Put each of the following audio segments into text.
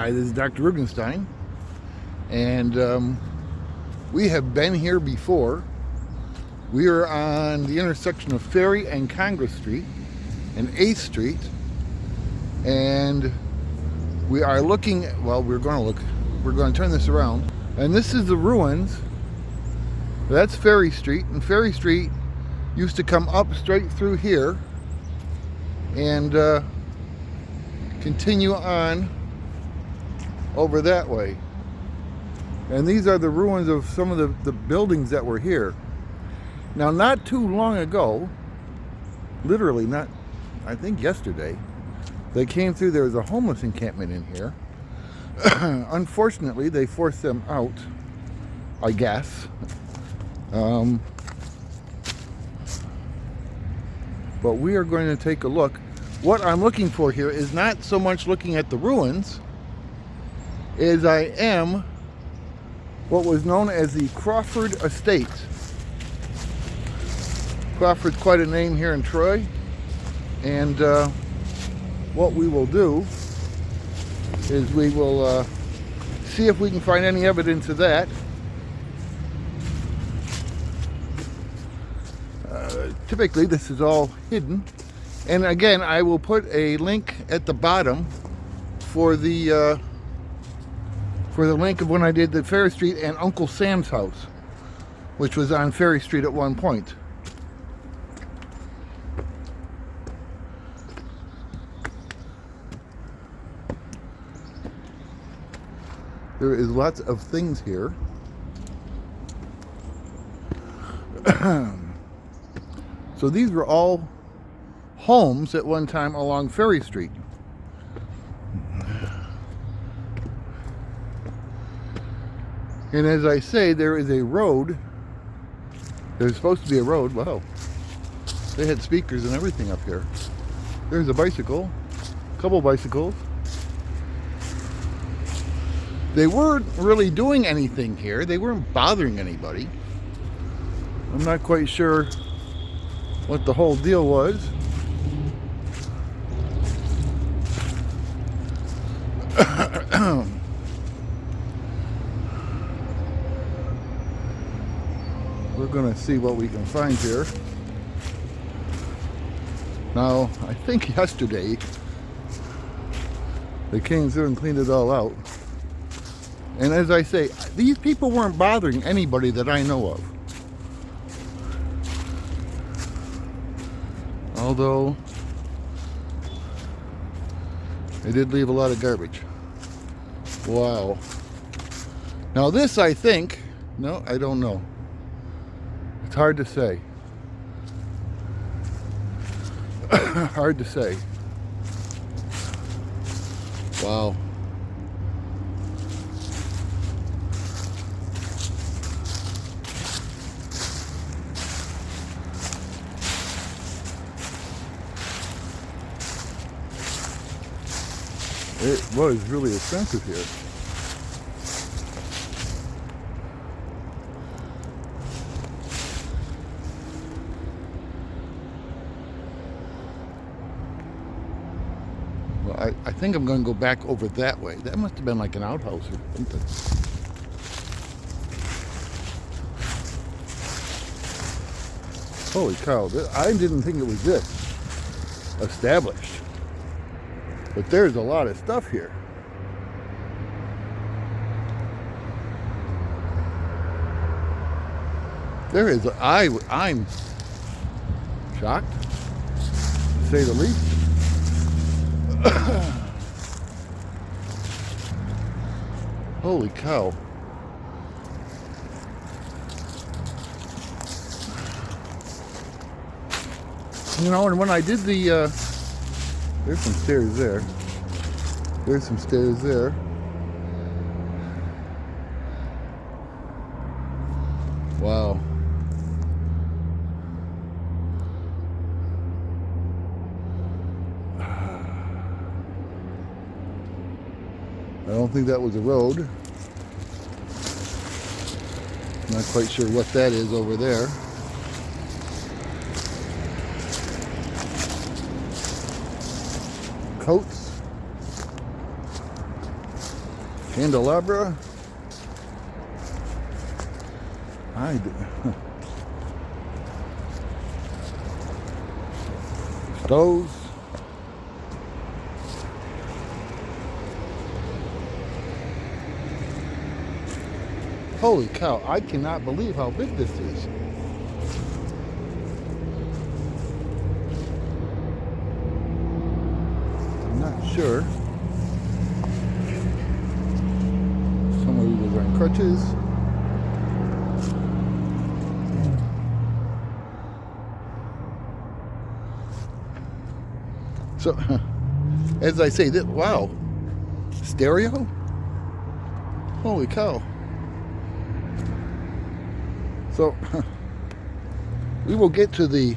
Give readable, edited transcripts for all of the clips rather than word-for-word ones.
Hi, this is Dr. Rugenstein, and we have been here before. We are on the intersection of Ferry and Congress Street and 8th Street, and we are looking, well, we're going to turn this around, and this is the ruins. That's Ferry Street, and Ferry Street used to come up straight through here and continue on over that way. And these are the ruins of some of the buildings that were here. Now, not too long ago, literally not, I think yesterday, they came through. There was a homeless encampment in here. Unfortunately, they forced them out, I guess. But we are going to take a look. What I'm looking for here is not so much looking at the ruins as I am what was known as the Crawford Estate. Crawford's quite a name here in Troy, and what we will do is we will see if we can find any evidence of that. Typically this is all hidden, and again I will put a link at the bottom for the link of when I did the Ferry Street and Uncle Sam's house, which was on Ferry Street at one point. There is lots of things here. So these were all homes at one time along Ferry Street. And as I say, there is a road. There's supposed to be a road. Wow. They had speakers and everything up here. There's a bicycle. A couple bicycles. They weren't really doing anything here. They weren't bothering anybody. I'm not quite sure what the whole deal was. We're going to see what we can find here. Now, I think yesterday they came through and cleaned it all out. And as I say, these people weren't bothering anybody that I know of. Although they did leave a lot of garbage. Wow. Now this, I think, no, I don't know. It's hard to say. Hard to say. Wow. It was really expensive here. Well, I think I'm going to go back over that way. That must have been like an outhouse or something. Holy cow, I didn't think it was this established. But there's a lot of stuff here. There is, I'm shocked, to say the least. Holy cow. You know, and when I did the, there's some stairs there. There's some stairs there. Wow. I don't think that was a road. Not quite sure what that is over there. coats. Candelabra. I do. Stoves. Holy cow, I cannot believe how big this is. I'm not sure. Somebody was on crutches. So, as I say, wow, stereo? Holy cow. So, we will get to the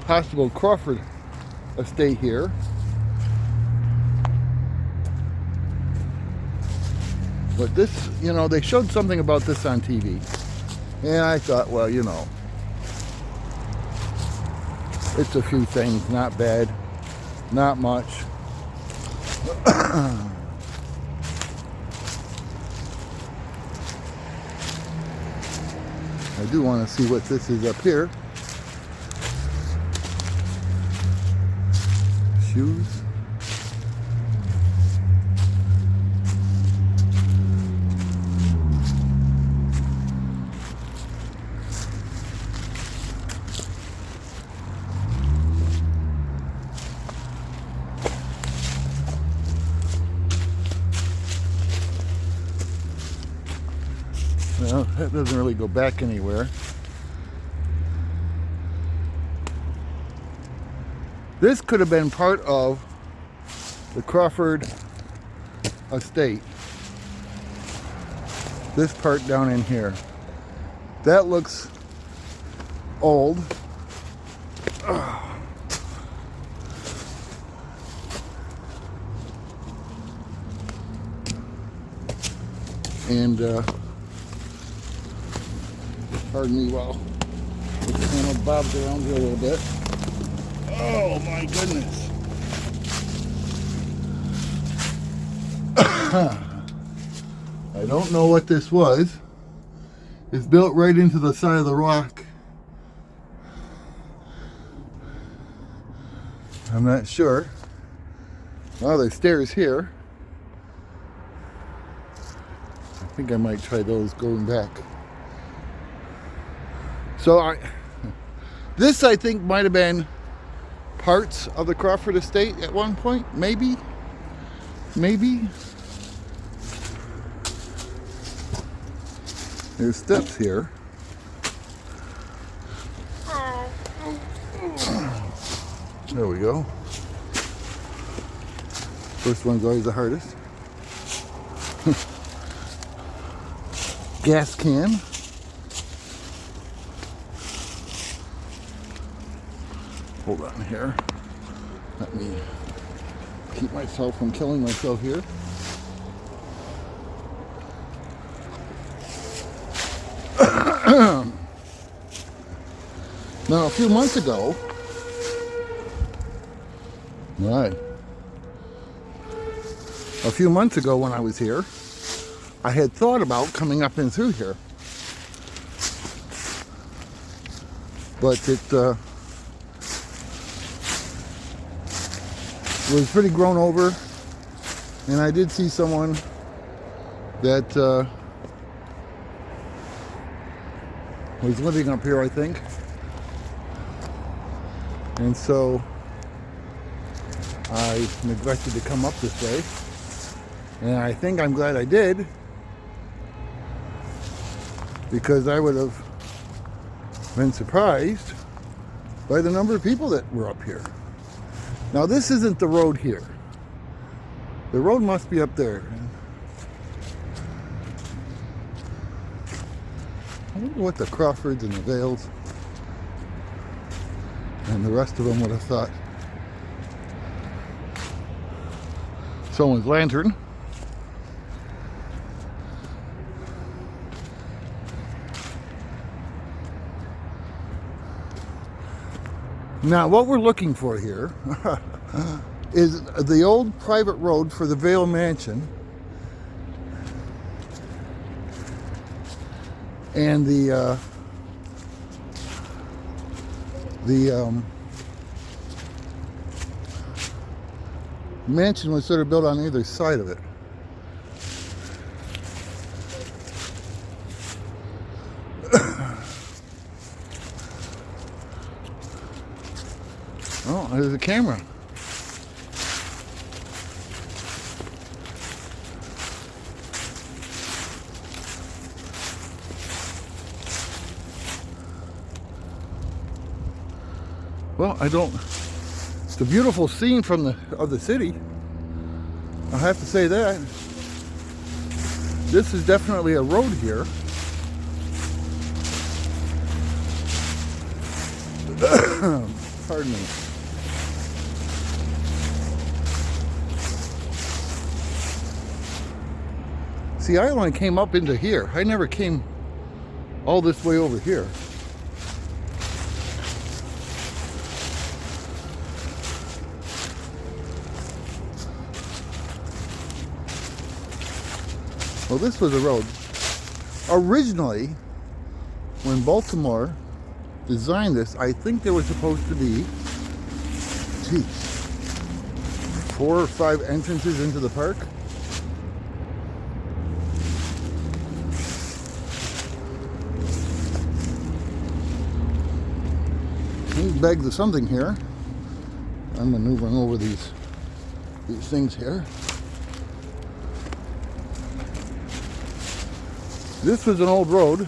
possible Crawford estate here. But this, you know, they showed something about this on TV. And I thought, well, you know, it's a few things, not bad, not much. I do want to see what this is up here. Shoes. Well, that doesn't really go back anywhere. This could have been part of the Crawford estate. This part down in here. That looks old. And pardon me while it kind of bobs around here a little bit. Oh my goodness. I don't know what this was. It's built right into the side of the rock. I'm not sure. Well, there's stairs here. I think I might try those going back. So this I think might have been parts of the Crawford estate at one point, maybe. There's steps here. There we go. First one's always the hardest. Gas can. Hold on here. Let me keep myself from killing myself here. Now, a few months ago, when I was here, I had thought about coming up and through here. But it was pretty grown over, and I did see someone that was living up here, I think, and so I neglected to come up this way, and I think I'm glad I did, because I would have been surprised by the number of people that were up here. Now, this isn't the road here. The road must be up there. I wonder what the Crawfords and the Vales and the rest of them would have thought. Someone's lantern. Now, what we're looking for here is the old private road for the Vale Mansion And the mansion was sort of built on either side of it. Oh, there's a camera. Well, it's a beautiful scene from the city. I have to say that. This is definitely a road here. Pardon me. See, I only came up into here. I never came all this way over here. Well, this was a road. Originally, when Baltimore designed this, I think there was supposed to be, 4 or 5 entrances into the park. He begs of something here. I'm maneuvering over these things here. This was an old road,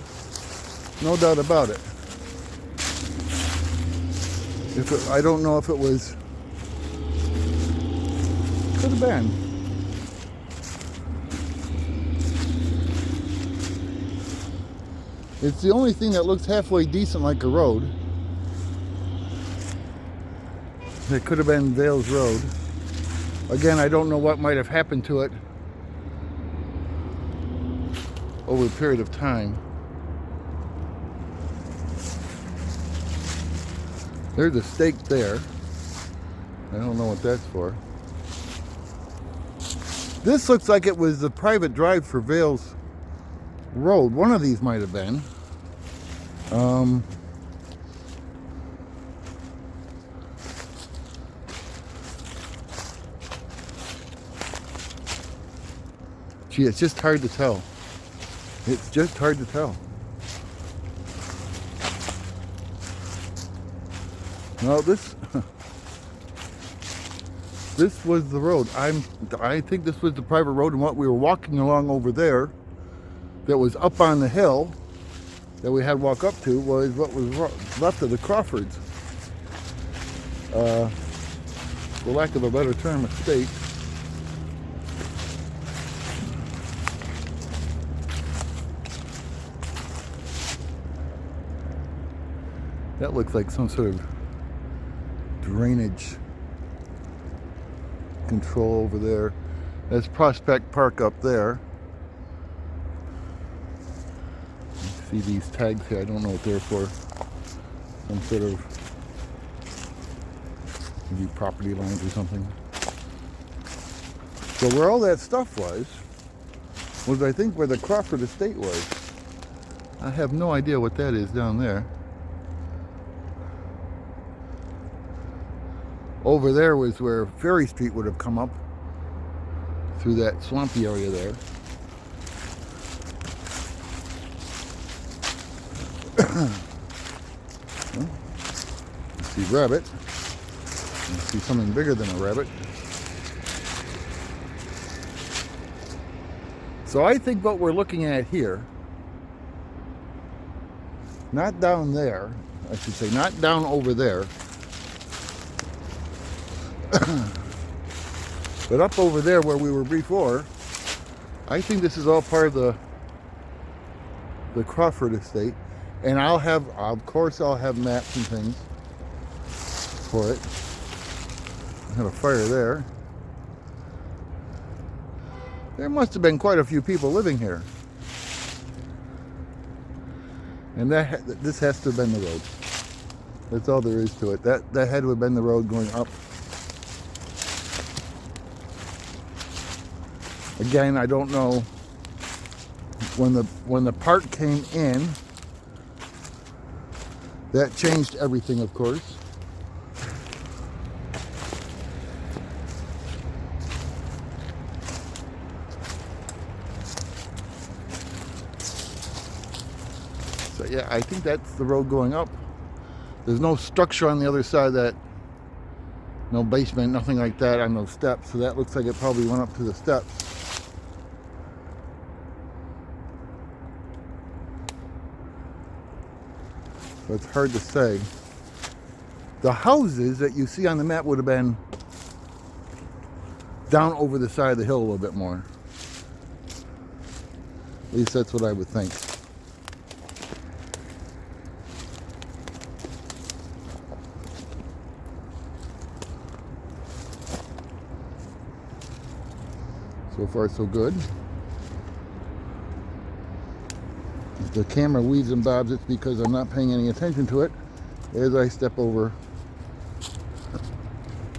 no doubt about it. I don't know if it was, could have been. It's the only thing that looks halfway decent like a road. It could have been Vale's Road. Again, I don't know what might have happened to it over a period of time. There's a stake there. I don't know what that's for. This looks like it was the private drive for Vale's Road. One of these might have been. Gee, it's just hard to tell. It's just hard to tell. No, this was the road. I think this was the private road, and what we were walking along over there, that was up on the hill, that we had to walk up to, was what was left of the Crawfords. For lack of a better term, estate. That looks like some sort of drainage control over there. That's Prospect Park up there. See these tags here, I don't know what they're for. Some sort of maybe property lines or something. So where all that stuff was I think where the Crawford estate was. I have no idea what that is down there. Over there was where Ferry Street would have come up through that swampy area there. Well, you see rabbit. You see something bigger than a rabbit. So I think what we're looking at here, not down there, I should say, not down over there, but up over there where we were before, I think this is all part of the Crawford estate. And of course I'll have maps and things for it. I have a fire there. There must have been quite a few people living here. And this has to have been the road. That's all there is to it. That had to have been the road going up. Again, I don't know when the park came in, that changed everything, of course. So yeah, I think that's the road going up. There's no structure on the other side of that. No basement, nothing like that on those steps. So that looks like it probably went up to the steps. So it's hard to say. The houses that you see on the map would have been down over the side of the hill a little bit more. At least that's what I would think. So far, so good. If the camera weaves and bobs, it's because I'm not paying any attention to it as I step over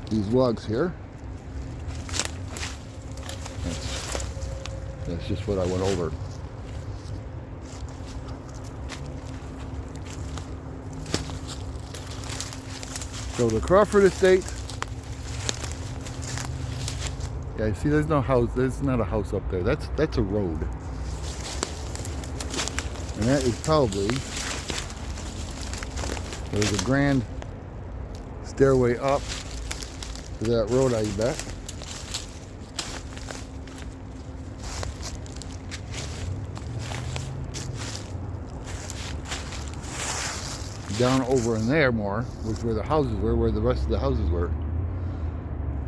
these logs here. That's just what I went over. So the Crawford estate. Yeah, see, there's no house. There's not a house up there. That's a road, and that is probably, there's a grand stairway up to that road, I bet. Down over in there more was where the houses were, where the rest of the houses were.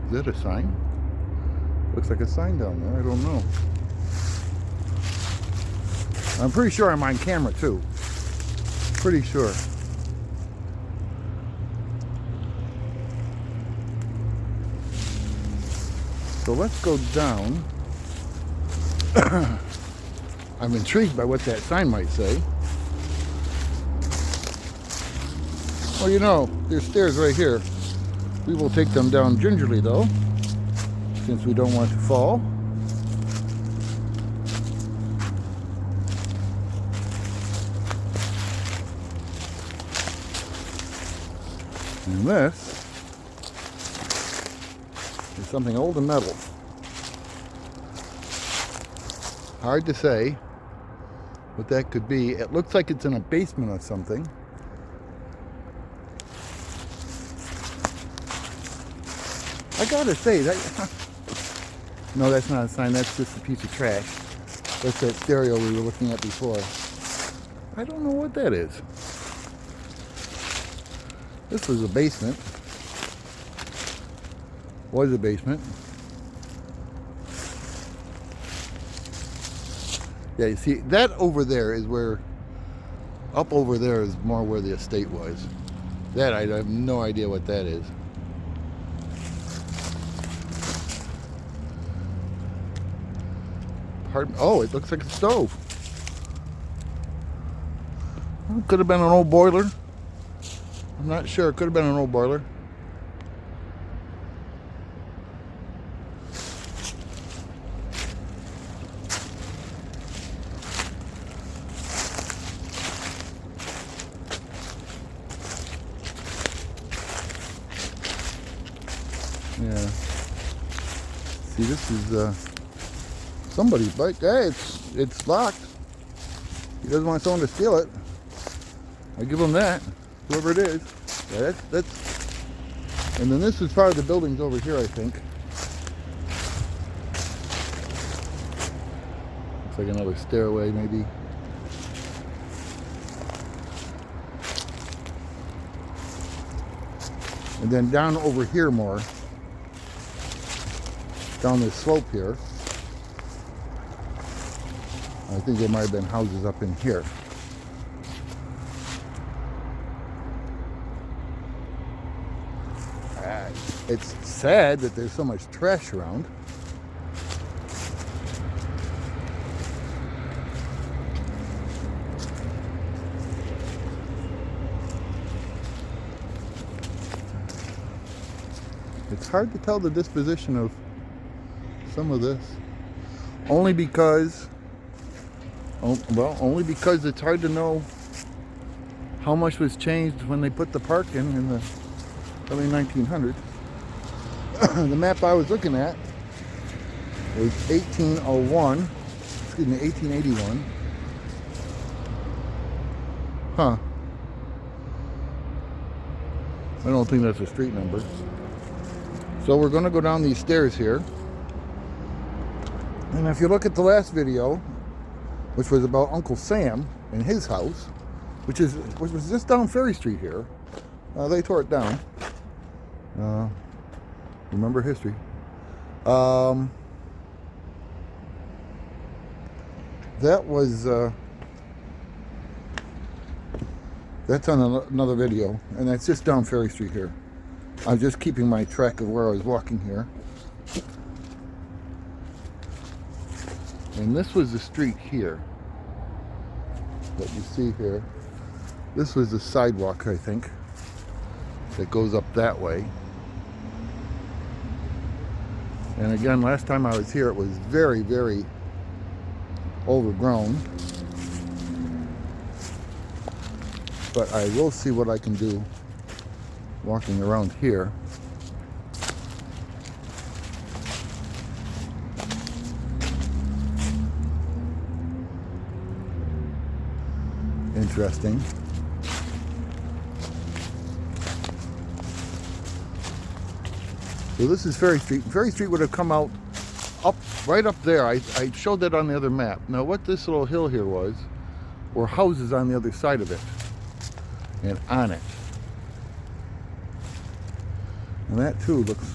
Is that a sign? Looks like a sign down there. I don't know. I'm pretty sure I'm on camera too. Pretty sure. So let's go down. I'm intrigued by what that sign might say. Well, you know, there's stairs right here. We will take them down gingerly though, since we don't want to fall. And this is something old and metal. Hard to say what that could be. It looks like it's in a basement or something. I gotta say that. No, that's not a sign. That's just a piece of trash. That's that stereo we were looking at before. I don't know what that is. This was a basement. Was a basement. Yeah, you see, that over there is where, up over there is more where the estate was. That, I have no idea what that is. Oh, it looks like a stove. Well, it could have been an old boiler. I'm not sure. It could have been an old boiler. Yeah. See, this is somebody's bike. Hey, it's locked. He doesn't want someone to steal it. I give him that. Whoever it is. Yeah, that's. And then this is part of the buildings over here, I think. Looks like another stairway, maybe. And then down over here more. Down this slope here. I think there might have been houses up in here. It's sad that there's so much trash around. It's hard to tell the disposition of some of this. Only because, Oh, well, only because it's hard to know how much was changed when they put the park in the early 1900s. The map I was looking at was 1801, excuse me, 1881. Huh. I don't think that's a street number. So we're going to go down these stairs here. And if you look at the last video, which was about Uncle Sam and his house, which was just down Ferry Street here, they tore it down. Remember history. That was that's on another video, and that's just down Ferry Street here. I'm just keeping my track of where I was walking here. And this was the street here that you see here. This was the sidewalk, I think, that goes up that way. And again, last time I was here, it was very, very overgrown. But I will see what I can do walking around here. Interesting. So this is Ferry Street. Ferry Street would have come out up, right up there. I showed that on the other map. Now what this little hill here was, were houses on the other side of it. And on it. And that too looks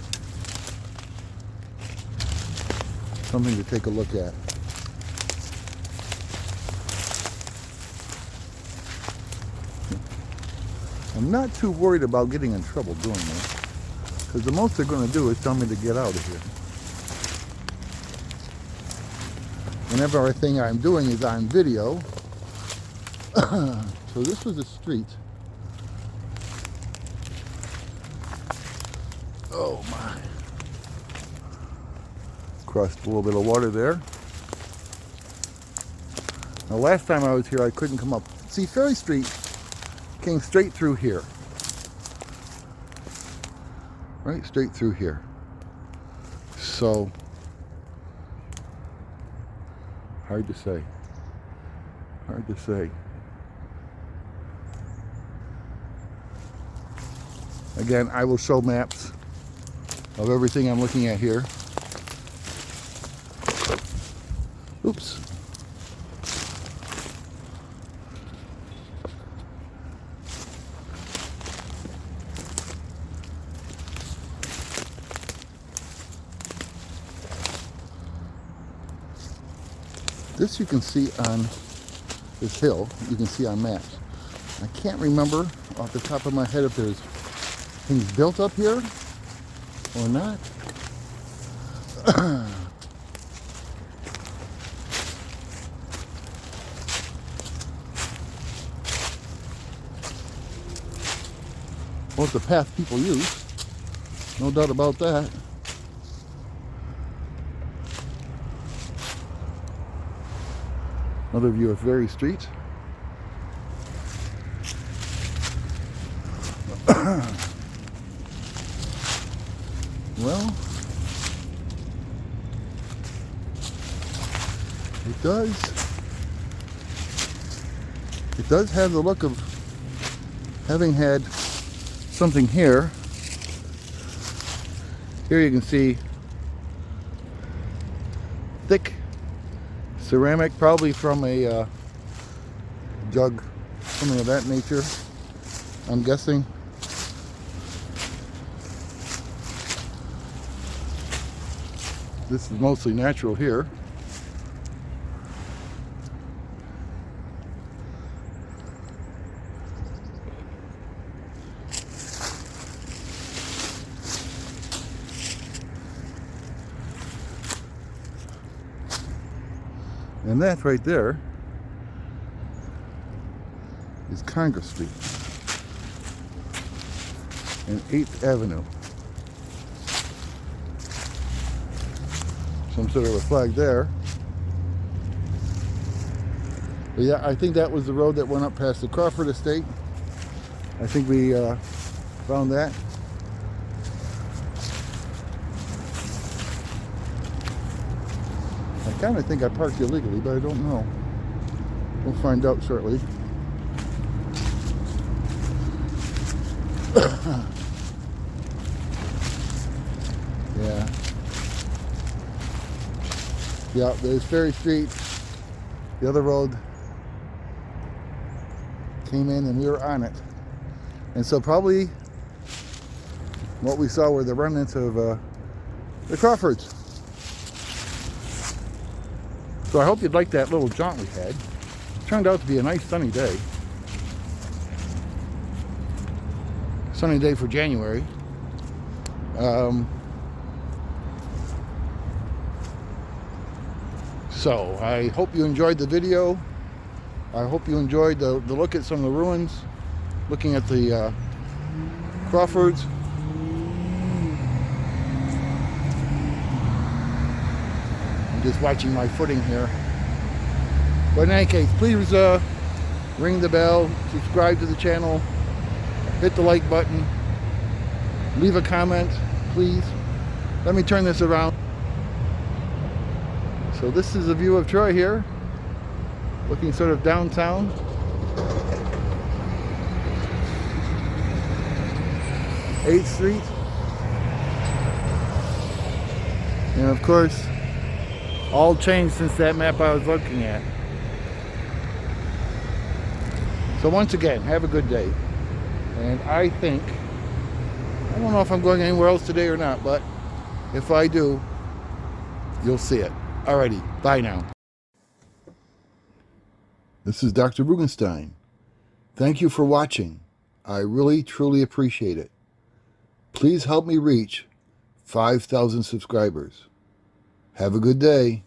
something to take a look at. I'm not too worried about getting in trouble doing this, because the most they're going to do is tell me to get out of here. And everything I'm doing is on video. So this was a street. Oh my. Crossed a little bit of water there. Now last time I was here I couldn't come up. See, Ferry Street came straight through here. Right straight through here. So, hard to say. Hard to say. Again, I will show maps of everything I'm looking at here. Oops. This you can see on this hill, you can see on maps. I can't remember off the top of my head if there's things built up here or not. Well, it's the path people use, no doubt about that. Another view of Ferry Street. Well, it does have the look of having had something here. Here you can see thick ceramic, probably from a jug, something of that nature, I'm guessing. This is mostly natural here. And that right there is Congress Street and 8th Avenue. Some sort of a flag there. But yeah, I think that was the road that went up past the Crawford estate. I think we found that. I kind of think I parked illegally, but I don't know. We'll find out shortly. Yeah. Yeah, there's Ferry Street. The other road came in and we were on it. And so probably what we saw were the remnants of the Crawfords. So I hope you'd like that little jaunt we had. It turned out to be a nice sunny day. Sunny day for January. So I hope you enjoyed the video. I hope you enjoyed the look at some of the ruins, looking at the Crawfords. I'm just watching my footing here. But in any case, please ring the bell, subscribe to the channel, hit the like button, leave a comment, please. Let me turn this around. So this is a view of Troy here, looking sort of downtown. Eighth Street. And of course, all changed since that map I was looking at. So once again, have a good day. And I think, I don't know if I'm going anywhere else today or not, but if I do, you'll see it. Alrighty, bye now. This is Dr. Rugenstein. Thank you for watching. I really, truly appreciate it. Please help me reach 5,000 subscribers. Have a good day.